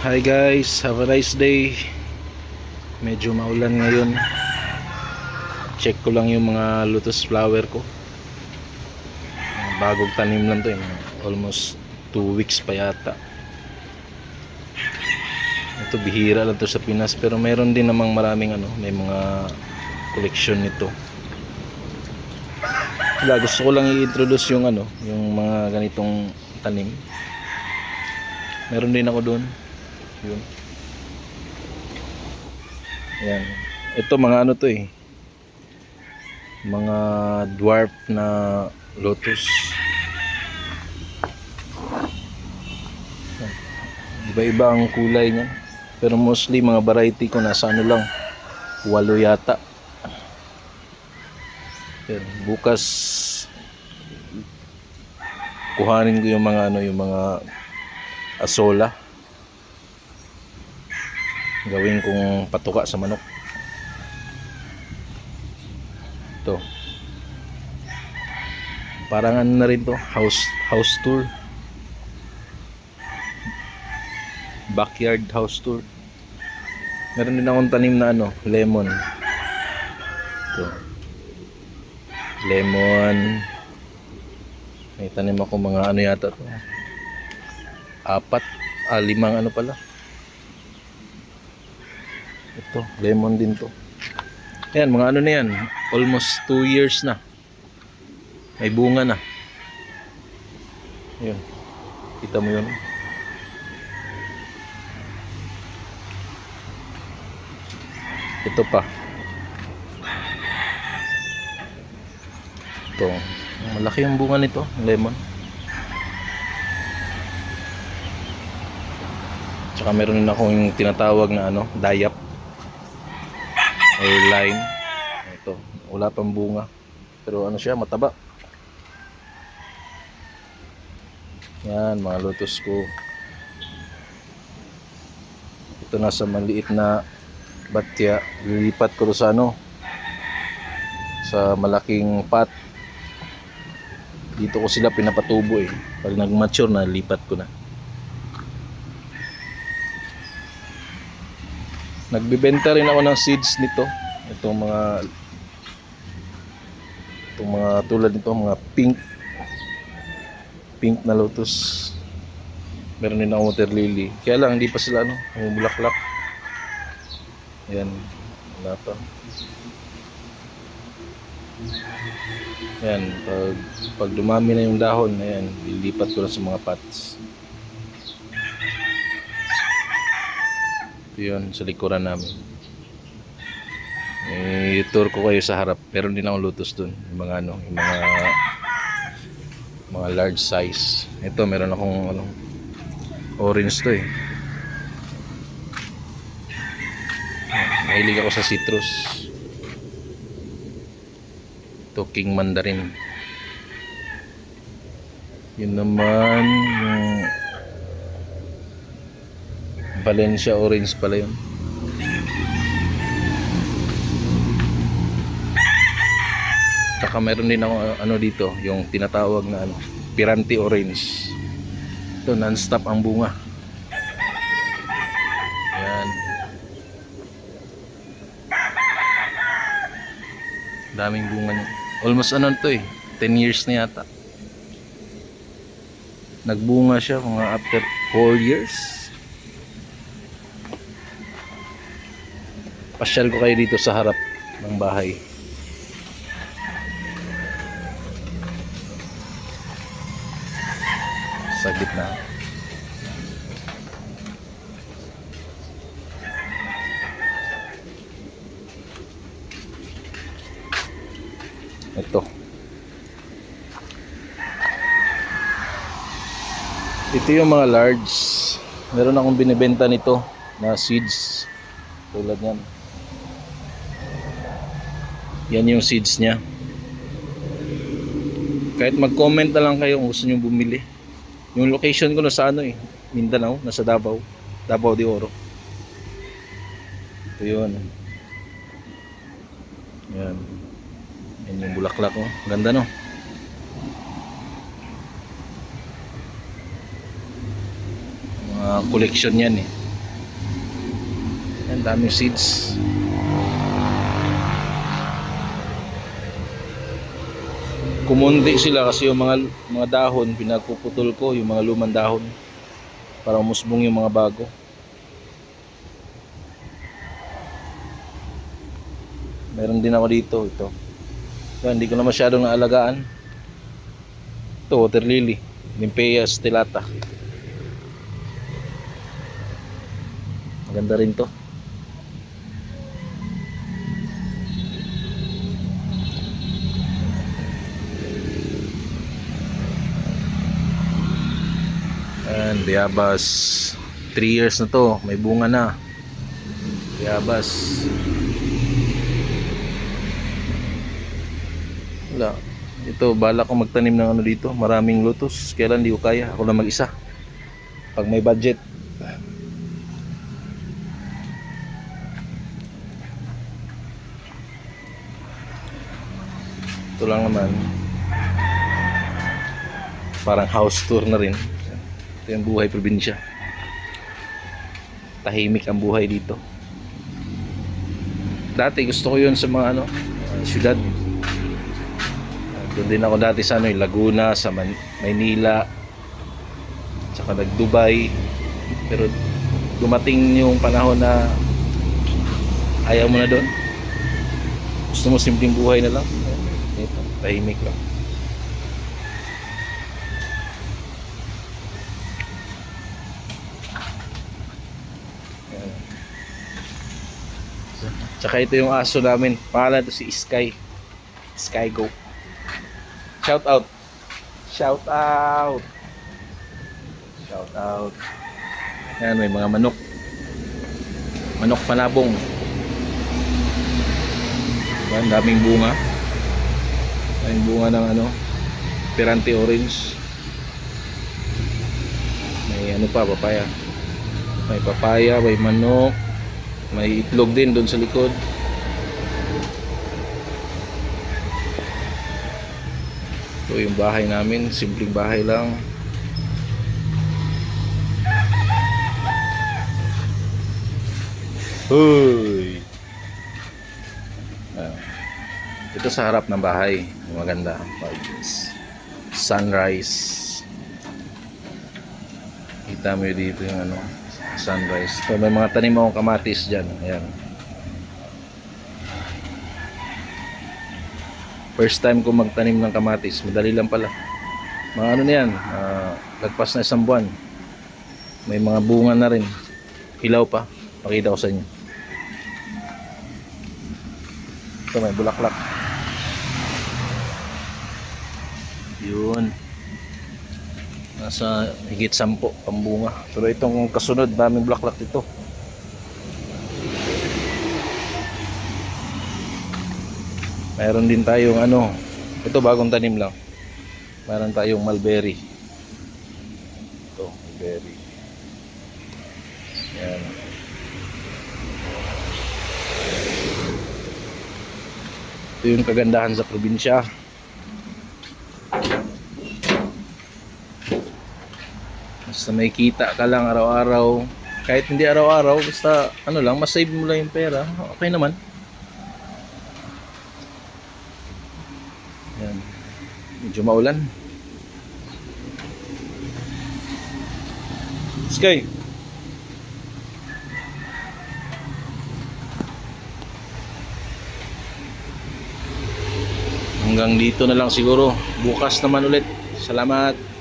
Hi guys, have a nice day. Medyo maulan ngayon. Check ko lang yung mga lotus flower ko. Bagong tanim lang to, almost 2 weeks pa yata. Ito bihira lang to sa Pinas, pero meron din namang maraming may mga collection nito. Gusto ko lang i-introduce yung yung mga ganitong tanim. Meron din ako doon. Yun. Ayan. Ito mga to mga dwarf na lotus. Iba-iba ang kulay niya, pero mostly mga variety ko nasa lang 8 yata. Pero bukas kuhanin ko yung mga yung mga asola, gawin kong patuka sa manok. Ito parang na rin to, house tour, backyard house tour. Meron din akong tanim na lemon. Ito lemon, may tanim ako mga yata to, 5 pala. Ito lemon din to. Ayan, mga na yan, almost 2 years na, may bunga na. Ayun, kita mo yun. Ito pa, ito malaki yung bunga nito, lemon. Tsaka meron din akong tinatawag na dayap or lime. Ito, wala pang bunga, pero siya, mataba. Yan, mga lotus ko. Ito nasa maliit na batya, lilipat ko sa sa malaking pot. Dito ko sila pinapatubo pag nag-mature na, lipat ko na. Nagbebenta rin ako ng seeds nito. Itong mga tulad nito, mga pink na lotus. Meron din ako water lily. Kaya lang hindi pa sila bulaklak. Ayan, wala pa. Ayan, pag dumami na yung dahon, ayan, lilipat ko na sa mga pots. Ito yun, sa likuran namin. I-tour ko kayo sa harap. Pero din ako lotus dun, yung mga yung mga large size. Ito, meron akong orange to mahilig ako sa citrus. Ito, king mandarin. Yun naman yung Valencia orange pala yun. Saka meron din ako dito, yung tinatawag na Piranti orange. Ito, non-stop ang bunga. Ayan. Daming bunga niya. Almost 10 years na yata. Nagbunga siya mga after 4 years. Pasyal ko kayo dito sa harap ng bahay. Sa gitna. Ito yung mga large. Meron akong binibenta nito na seeds. Tulad yan. Yan yung seeds niya. Kahit mag-comment na lang kayo kung gusto nyo bumili. Yung location ko nasa Mindanao, nasa Davao de Oro. Ito yun. Yan. Yan yung bulaklak ganda mga collection yan Daming seeds. Kumunti sila kasi yung mga dahon pinagpuputol ko, yung mga lumang dahon para umusbong yung mga bago. Meron din ako dito, ito. Hindi ko na masyadong naalagaan. Ito, water lily, Nymphaea stellata. Maganda rin to. Ayan, bayabas. 3 years na to, may bunga na. Bayabas. Wala. Ito, bala ko magtanim ng ano dito, maraming lotus. Kailan di ko kaya, ako lang mag-isa. Pag may budget. Ito lang naman. Parang house tour na rin. Ito yung buhay probinsya. Tahimik ang buhay dito. Dati gusto ko yun sa mga syudad. Doon din ako dati sa Laguna, sa Maynila, tsaka nag-Dubai. Pero dumating yung panahon na ayaw mo na doon. Gusto mo simpleng buhay na lang. Ito, tahimik lang. Tsaka ito yung aso namin. Pangalan to si Sky. Sky Go. Shout out. Shout out. Shout out. Yan, may mga manok. Manok panabong. Ang daming bunga. Daming bunga ng Perante orange. May pa, papaya. May papaya, may manok. May itlog din doon sa likod. Ito yung bahay namin, simpleng bahay lang. Hoy. Ito sa harap ng bahay, maganda. Sunrise. Kita mo dito yung sunrise. So, may mga tanim akong kamatis dyan. Ayan. First time ko magtanim ng kamatis. Madali lang pala. Mga na yan. Lagpas na 1 buwan. May mga bunga na rin. Hilaw pa. Pakita ko sa inyo. Ito may bulaklak. Yun. Nasa higit 10 pambunga. Pero itong kasunod, daming bulaklak dito. Mayroon din tayong ito bagong tanim lang. Mayroon tayong mulberry. Ito, mulberry. Yan. Ito yung kagandahan sa probinsya. Basta may kita ka lang araw-araw. Kahit hindi araw-araw, basta lang, masave mo lang yung pera. Okay naman. Yan. Medyo maulan. Sky. Hanggang dito na lang siguro. Bukas naman ulit. Salamat.